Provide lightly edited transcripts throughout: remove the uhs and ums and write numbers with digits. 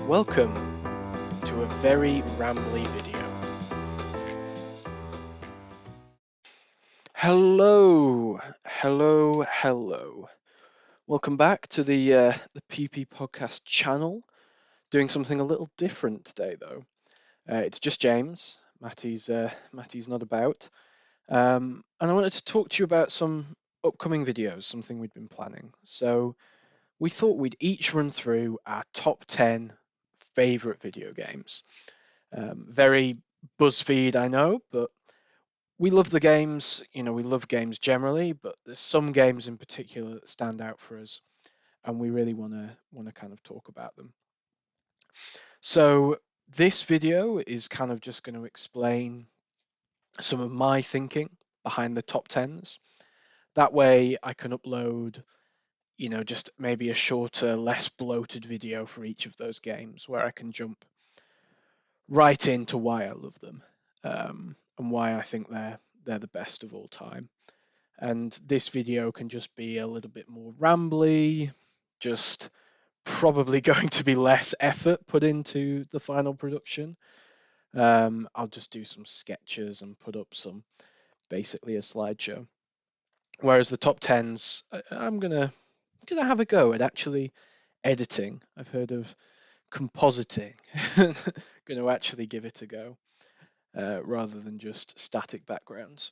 Welcome to a very rambly video. Hello. Welcome back to the PP Podcast channel. Doing something a little different today, though. It's just James. Matty's not about, and I wanted to talk to you about some upcoming videos, something we'd been planning. So we thought we'd each run through our top 10 favorite video games. Very BuzzFeed, I know, but we love the games. We love games generally, but there's some games in particular that stand out for us, and we really want to kind of talk about them. So this video is kind of just going to explain some of my thinking behind the top tens. That way I can upload, just maybe a shorter, less bloated video for each of those games where I can jump right into why I love them, and why I think they're the best of all time. And this video can just be a little bit more rambly, just probably going to be less effort put into the final production. I'll just do some sketches and put up basically a slideshow. Whereas the top tens, I'm gonna have a go at actually editing. I've heard of compositing. Gonna actually give it a go, rather than just static backgrounds.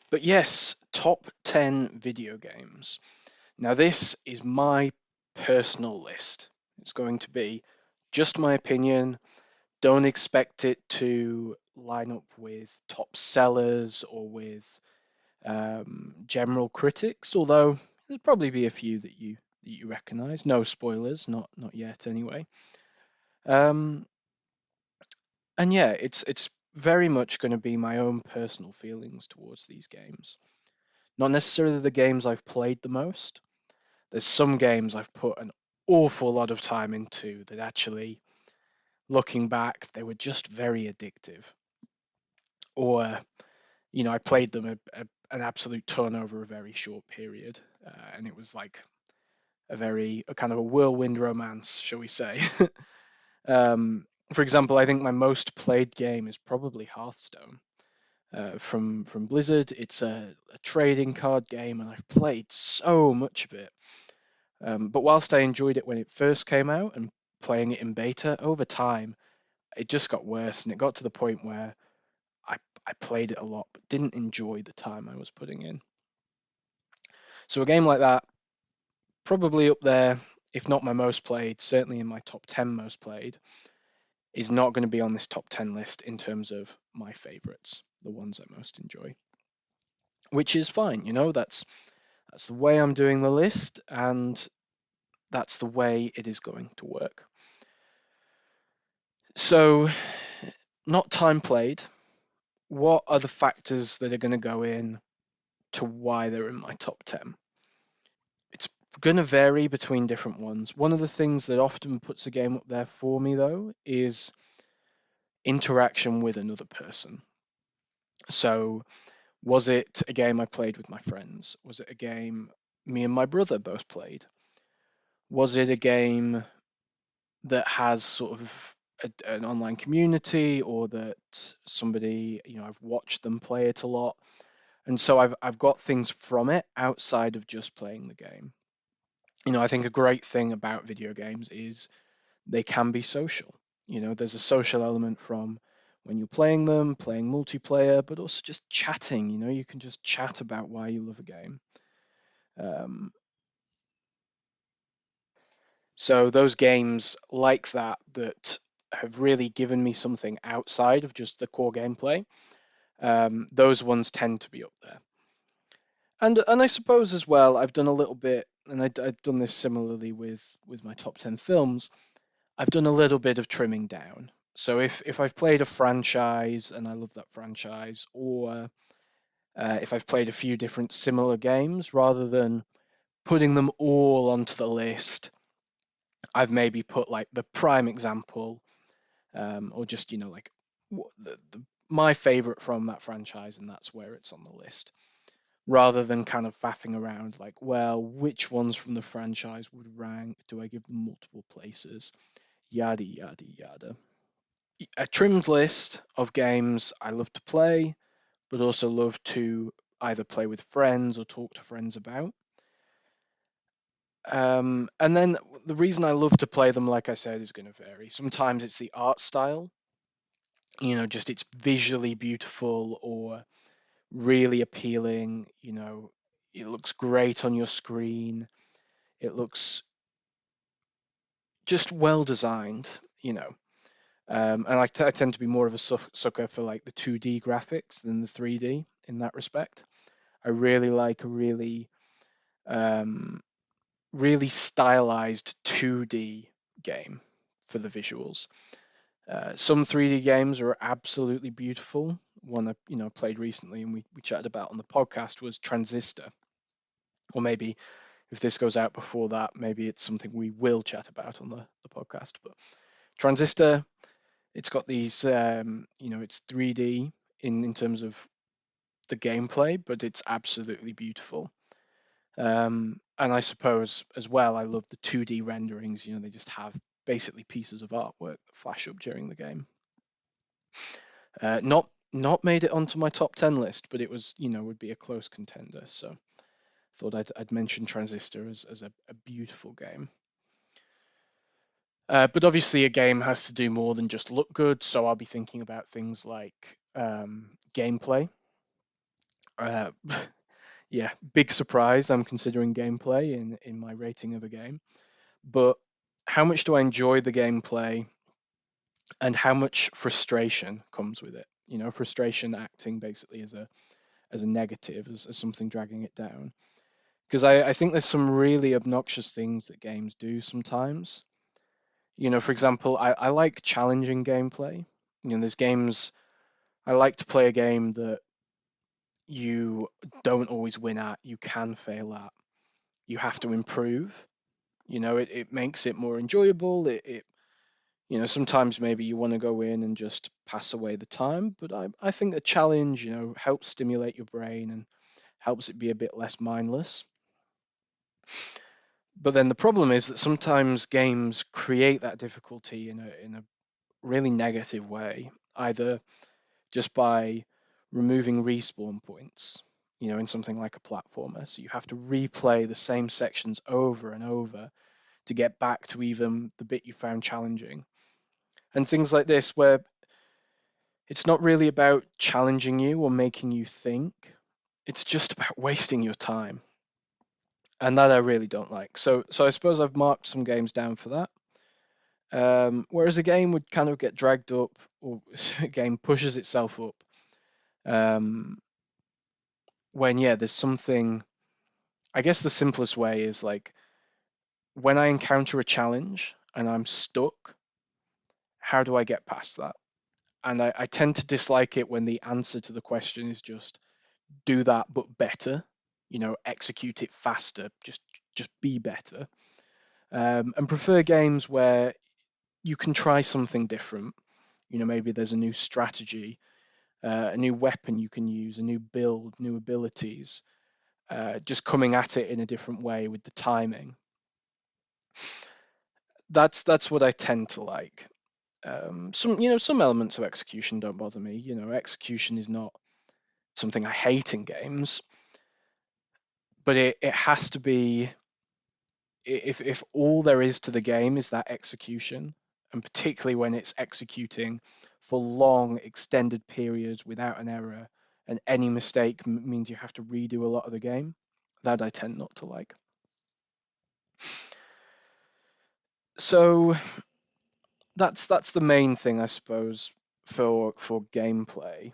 But yes, top 10 video games. Now, this is my personal list. It's going to be just my opinion. Don't expect it to line up with top sellers or with general critics, although there'll probably be a few that you recognize. No spoilers, not yet anyway. Um, and yeah, it's very much going to be my own personal feelings towards these games. Not necessarily the games I've played the most. There's some games I've put an awful lot of time into that actually, looking back, they were just very addictive. Or, I played them an absolute ton over a very short period, and it was like a kind of a whirlwind romance, shall we say. For example, I think my most played game is probably Hearthstone. From Blizzard, it's a trading card game, and I've played so much of it. But whilst I enjoyed it when it first came out and playing it in beta, over time it just got worse, and it got to the point where I played it a lot but didn't enjoy the time I was putting in. So a game like that, probably up there, if not my most played, certainly in my top 10 most played, is not going to be on this top 10 list in terms of my favorites, the ones I most enjoy. Which is fine, that's the way I'm doing the list, and that's the way it is going to work. So, not time played. What are the factors that are going to go in to why they're in my top 10? It's going to vary between different ones. One of the things that often puts a game up there for me, though, is interaction with another person. So, was it a game I played with my friends? Was it a game me and my brother both played? Was it a game that has sort of an online community, or that somebody, I've watched them play it a lot, and so I've got things from it outside of just playing the game. I think a great thing about video games is they can be social. There's a social element from when you're playing them, playing multiplayer, but also just chatting. You can just chat about why you love a game. Um, so those games like that have really given me something outside of just the core gameplay, those ones tend to be up there. And I suppose as well, I've done a little bit, and I've done this similarly with my top 10 films. I've done a little bit of trimming down. So if I've played a franchise and I love that franchise, or if I've played a few different similar games, rather than putting them all onto the list, I've maybe put like the prime example, or just like my favorite from that franchise, and that's where it's on the list. rather than kind of faffing around like, well, which ones from the franchise would rank? Do I give them multiple places? Yada, yada, yada. A trimmed list of games I love to play, but also love to either play with friends or talk to friends about. And then the reason I love to play them, like I said, is going to vary. Sometimes it's the art style, just it's visually beautiful or really appealing. It looks great on your screen. It looks just well designed, you know. And I tend to be more of a sucker for like the 2D graphics than the 3D in that respect. I really like a um, really stylized 2D game for the visuals. Some 3D games are absolutely beautiful. One I played recently and we chatted about on the podcast was Transistor. Or maybe if this goes out before that, maybe it's something we will chat about on the podcast. But Transistor, it's got these, it's 3D in terms of the gameplay, but it's absolutely beautiful. And I suppose as well, I love the 2D renderings. They just have basically pieces of artwork that flash up during the game. Not made it onto my top 10 list, but it was, would be a close contender. So thought I'd mention Transistor as a beautiful game. But obviously, a game has to do more than just look good. So I'll be thinking about things like gameplay. Uh, yeah, big surprise. I'm considering gameplay in my rating of a game. But how much do I enjoy the gameplay and how much frustration comes with it? Frustration acting basically as a negative, as something dragging it down. Because I think there's some really obnoxious things that games do sometimes. For example, I like challenging gameplay. There's games I like to play a game that you don't always win at, you can fail at, you have to improve. It makes it more enjoyable. Sometimes maybe you want to go in and just pass away the time, but I think a challenge, helps stimulate your brain and helps it be a bit less mindless. But then the problem is that sometimes games create that difficulty in a really negative way, either just by removing respawn points, in something like a platformer. So you have to replay the same sections over and over to get back to even the bit you found challenging. And things like this, where it's not really about challenging you or making you think, it's just about wasting your time. And that I really don't like. So I suppose I've marked some games down for that. Whereas a game would kind of get dragged up, or a game pushes itself up, um, when, yeah, there's something. I guess the simplest way is like when I encounter a challenge and I'm stuck, how do I get past that? And I tend to dislike it when the answer to the question is just do that but better, execute it faster, just be better. And prefer games where you can try something different. Maybe there's a new strategy, a new weapon you can use, a new build, new abilities, just coming at it in a different way with the timing. That's what I tend to like. Some elements of execution don't bother me. Execution is not something I hate in games, but it has to be, if all there is to the game is that execution, and particularly when it's executing for long extended periods without an error, and any mistake means you have to redo a lot of the game, that I tend not to like. So that's the main thing, I suppose, for gameplay.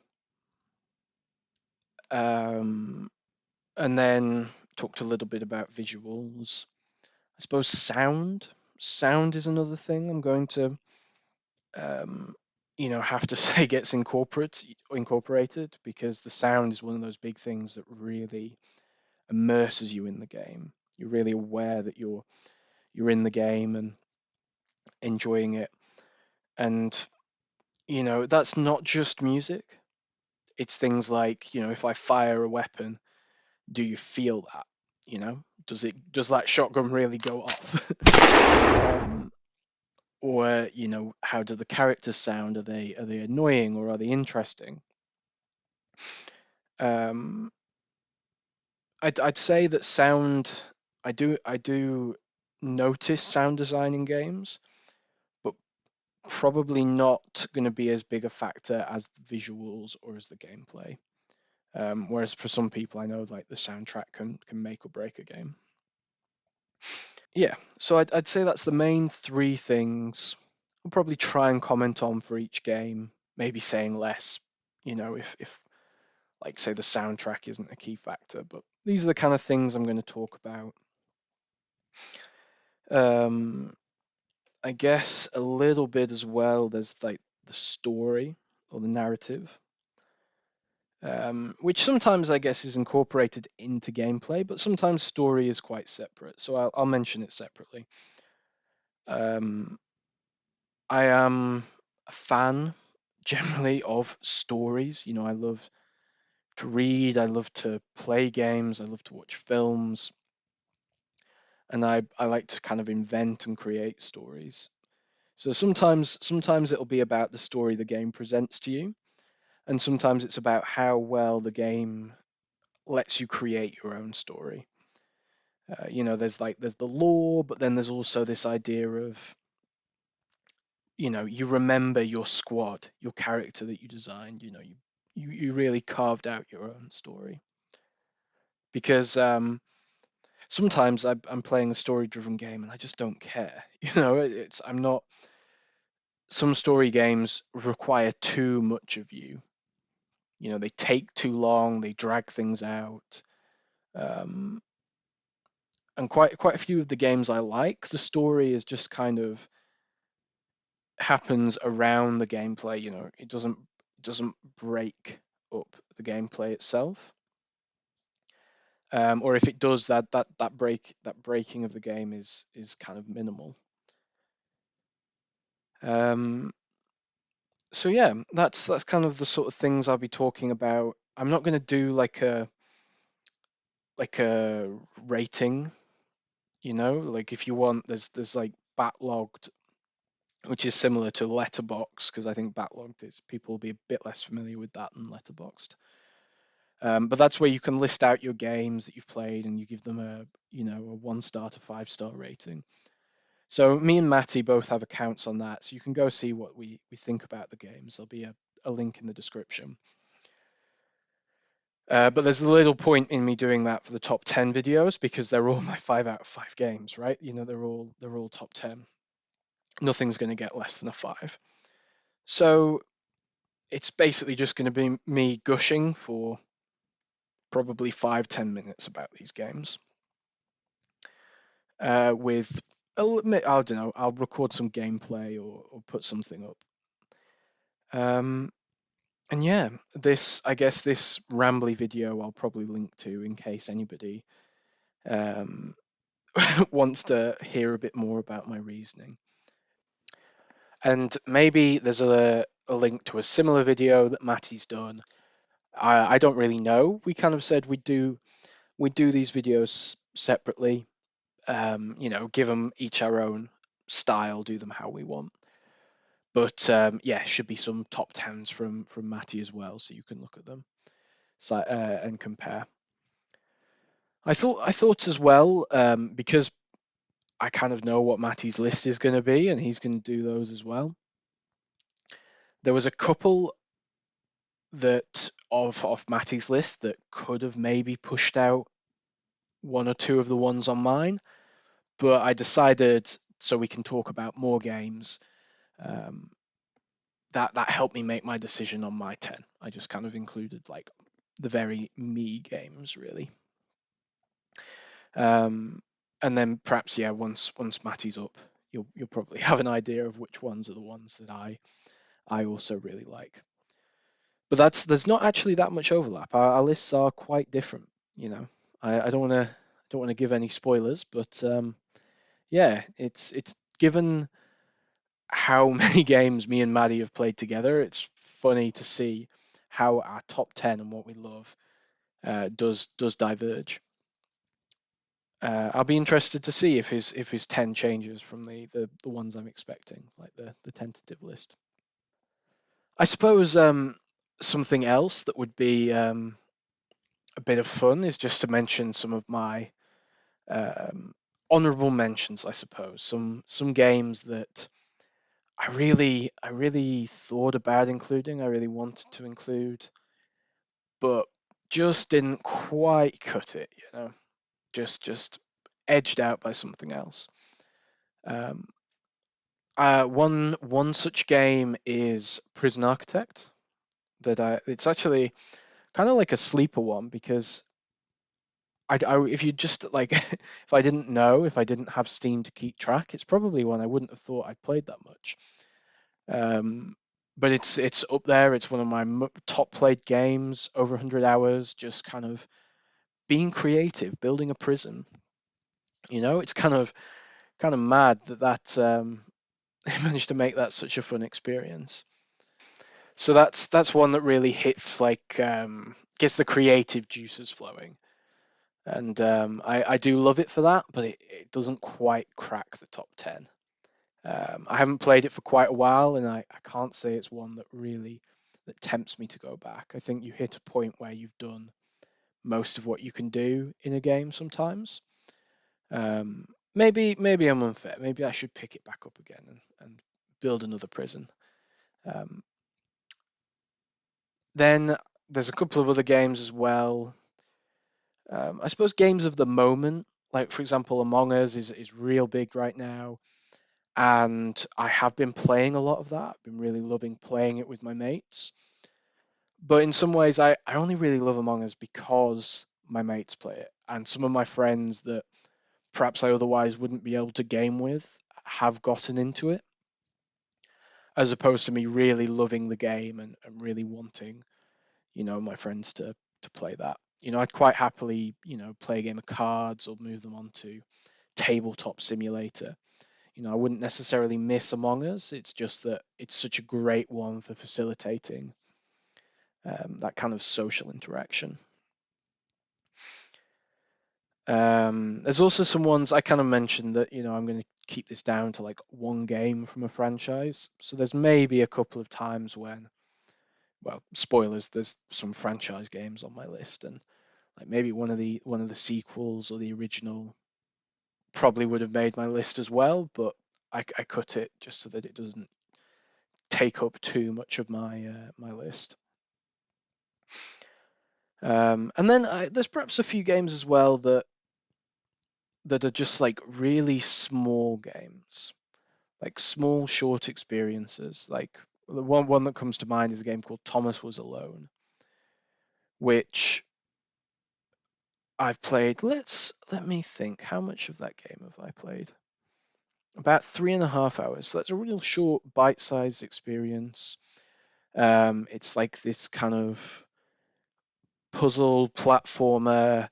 Um, and then talked a little bit about visuals. I suppose sound is another thing I'm going to um, have to say gets incorporated, because the sound is one of those big things that really immerses you in the game. You're really aware that you're in the game and enjoying it. And that's not just music. It's things like, if I fire a weapon, do you feel that? Does that shotgun really go off? um, or how do the characters sound? Are they annoying or are they interesting? Um, I'd say that sound. I do notice sound design in games, but probably not going to be as big a factor as the visuals or as the gameplay. Whereas for some people, I know like the soundtrack can make or break a game. Yeah, so I'd say that's the main three things. I'll probably try and comment on for each game, maybe saying less, if like say the soundtrack isn't a key factor. But these are the kind of things I'm going to talk about. Um, I guess a little bit as well. There's like the story or the narrative, which sometimes I guess is incorporated into gameplay, but sometimes story is quite separate. So I'll mention it separately. Um, I am a fan generally of stories. I love to read, I love to play games, I love to watch films, and I like to kind of invent and create stories. So sometimes it'll be about the story the game presents to you, and sometimes it's about how well the game lets you create your own story. There's the lore, but then there's also this idea of you remember your squad, your character that you designed. You really carved out your own story because sometimes I'm playing a story-driven game and I just don't care. It's I'm not. Some story games require too much of you. They take too long, they drag things out. Um, and quite a few of the games I like, the story is just kind of happens around the gameplay. It doesn't break up the gameplay itself. Or if it does, that breaking of the game is kind of minimal. Um, so yeah, that's kind of the sort of things I'll be talking about. I'm not going to do like a rating. Like if you want, there's like Backloggd, which is similar to Letterboxd, because I think Backloggd is people will be a bit less familiar with that than Letterboxd. But that's where you can list out your games that you've played and you give them a 1 star to 5 star rating. So me and Matty both have accounts on that, so you can go see what we think about the games. There'll be a link in the description. But there's a little point in me doing that for the top 10 videos because they're all my 5 out of 5 games, right? They're all top 10. Nothing's going to get less than a 5. So it's basically just going to be me gushing for probably 5-10 minutes about these games. With I don't know, I'll record some gameplay or put something up. And yeah, I guess this rambly video I'll probably link to in case anybody um, wants to hear a bit more about my reasoning. And maybe there's a link to a similar video that Matty's done. I don't really know. We kind of said we'd do these videos separately. Give them each our own style, do them how we want. But yeah, should be some top tens from Matty as well, so you can look at them and compare. I thought as well, because I kind of know what Matty's list is going to be, and he's going to do those as well. There was a couple that of Matty's list that could have maybe pushed out one or two of the ones on mine, but I decided so we can talk about more games. Um, that helped me make my decision on my 10. I just kind of included like the very me games really. And then perhaps yeah, once Matty's up, you'll probably have an idea of which ones are the ones that I also really like. But there's not actually that much overlap. Our lists are quite different. I don't want to give any spoilers, but yeah, it's given how many games me and Maddie have played together. It's funny to see how our top 10 and what we love does diverge. I'll be interested to see if his 10 changes from the ones I'm expecting, like the tentative list. I suppose something else that would be a bit of fun is just to mention some of my honourable mentions, I suppose. Some games that I really thought about including, I really wanted to include, but just didn't quite cut it, just edged out by something else. Um, one such game is Prison Architect. It's actually kind of like a sleeper one because if you just like if I didn't know, if I didn't have Steam to keep track, it's probably one I wouldn't have thought I'd played that much. Um, but it's up there. It's one of my top played games, over 100 hours, just kind of being creative, building a prison. It's kind of mad that I managed to make that such a fun experience. So that's one that really hits like gets the creative juices flowing. And I do love it for that, but it doesn't quite crack the top 10. I haven't played it for quite a while, and I can't say it's one that tempts me to go back. I think you hit a point where you've done most of what you can do in a game sometimes. Maybe I'm unfair. Maybe I should pick it back up again and build another prison. Um, then there's a couple of other games as well. I suppose games of the moment, like for example, Among Us is real big right now, and I have been playing a lot of that. I've been really loving playing it with my mates. But in some ways, I only really love Among Us because my mates play it, and some of my friends that perhaps I otherwise wouldn't be able to game with have gotten into it, as opposed to me really loving the game and really wanting, my friends to play that. I'd quite happily, play a game of cards or move them onto tabletop simulator. I wouldn't necessarily miss Among Us. It's just that it's such a great one for facilitating that kind of social interaction. There's also some ones I kind of mentioned that, I'm going to keep this down to like one game from a franchise. So there's maybe a couple of times when, well, spoilers, there's some franchise games on my list, and like maybe one of the sequels or the original probably would have made my list as well, but I cut it just so that it doesn't take up too much of my list. And then there's perhaps a few games as well that are just like really small games, like small short experiences. Like the one that comes to mind is a game called Thomas Was Alone, which I've played. Let me think. How much of that game have I played? About 3.5 hours. So that's a real short, bite-sized experience. It's like this kind of puzzle platformer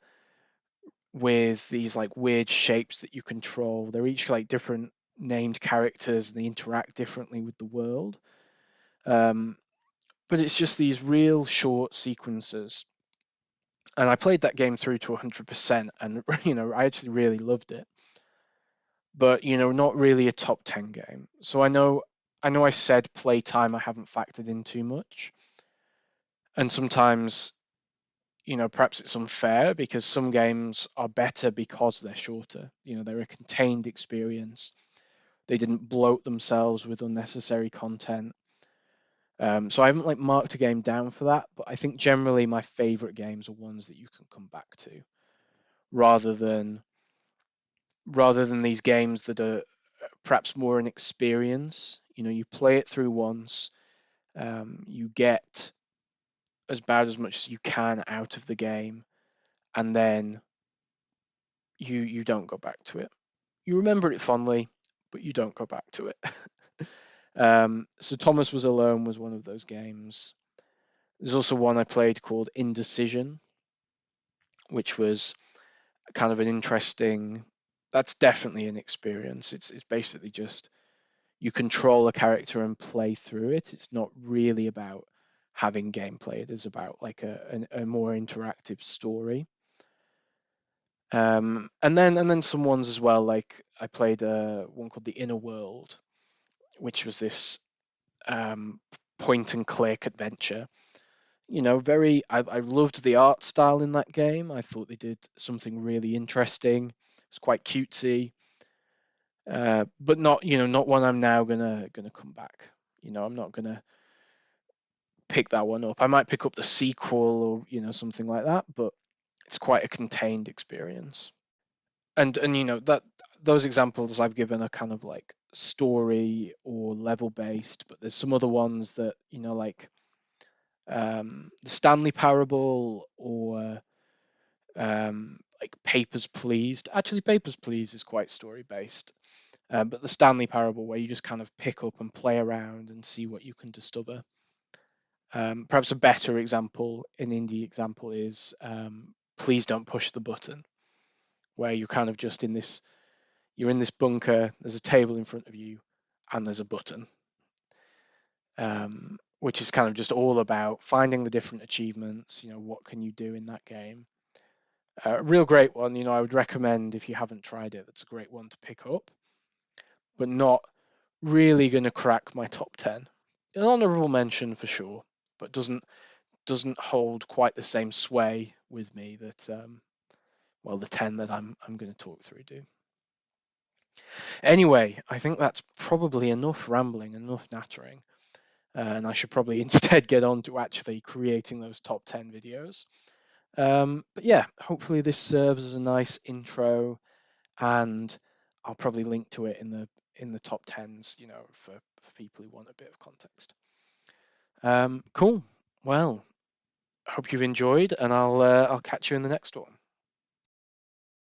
with these like weird shapes that you control. They're each like different named characters and they interact differently with the world. Um, but it's just these real short sequences. And I played that game through to 100%, and I actually really loved it. But not really a top 10 game. So I know I said playtime I haven't factored in too much, and sometimes perhaps it's unfair because some games are better because they're shorter. They're a contained experience. They didn't bloat themselves with unnecessary content. So I haven't like marked a game down for that, but I think generally my favorite games are ones that you can come back to, rather than rather than these games that are perhaps more an experience. You play it through once, you get about as much as you can out of the game, and then you don't go back to it. You remember it fondly, but you don't go back to it. So Thomas Was Alone was one of those games. There's also one I played called Indecision, which was kind of an interesting. That's definitely an experience. It's basically just you control a character and play through it. It's not really about having gameplay. It is about like a more interactive story. And then some ones as well. Like I played one called The Inner World, which was this point and click adventure. Very. I loved the art style in that game. I thought they did something really interesting. It's quite cutesy, but not one I'm now gonna come back. I'm not gonna pick that one up. I might pick up the sequel or something like that, but it's quite a contained experience. And that those examples I've given are kind of like story or level based, but there's some other ones that like the Stanley Parable or like Papers, Please. Actually, Papers, Please is quite story based. But the Stanley Parable, where you just kind of pick up and play around and see what you can discover. Perhaps a better example, an indie example, is Please Don't Push the Button, where you're kind of just you're in this bunker, there's a table in front of you, and there's a button, which is kind of just all about finding the different achievements, what can you do in that game. Real great one, I would recommend if you haven't tried it, that's a great one to pick up, but not really going to crack my top 10. An honourable mention for sure, but doesn't hold quite the same sway with me that the 10 that I'm going to talk through do. Anyway, I think that's probably enough rambling, enough nattering, and I should probably instead get on to actually creating those top 10 videos. But yeah, hopefully this serves as a nice intro, and I'll probably link to it in the top 10s, for people who want a bit of context. Cool. Well, hope you've enjoyed, and I'll catch you in the next one.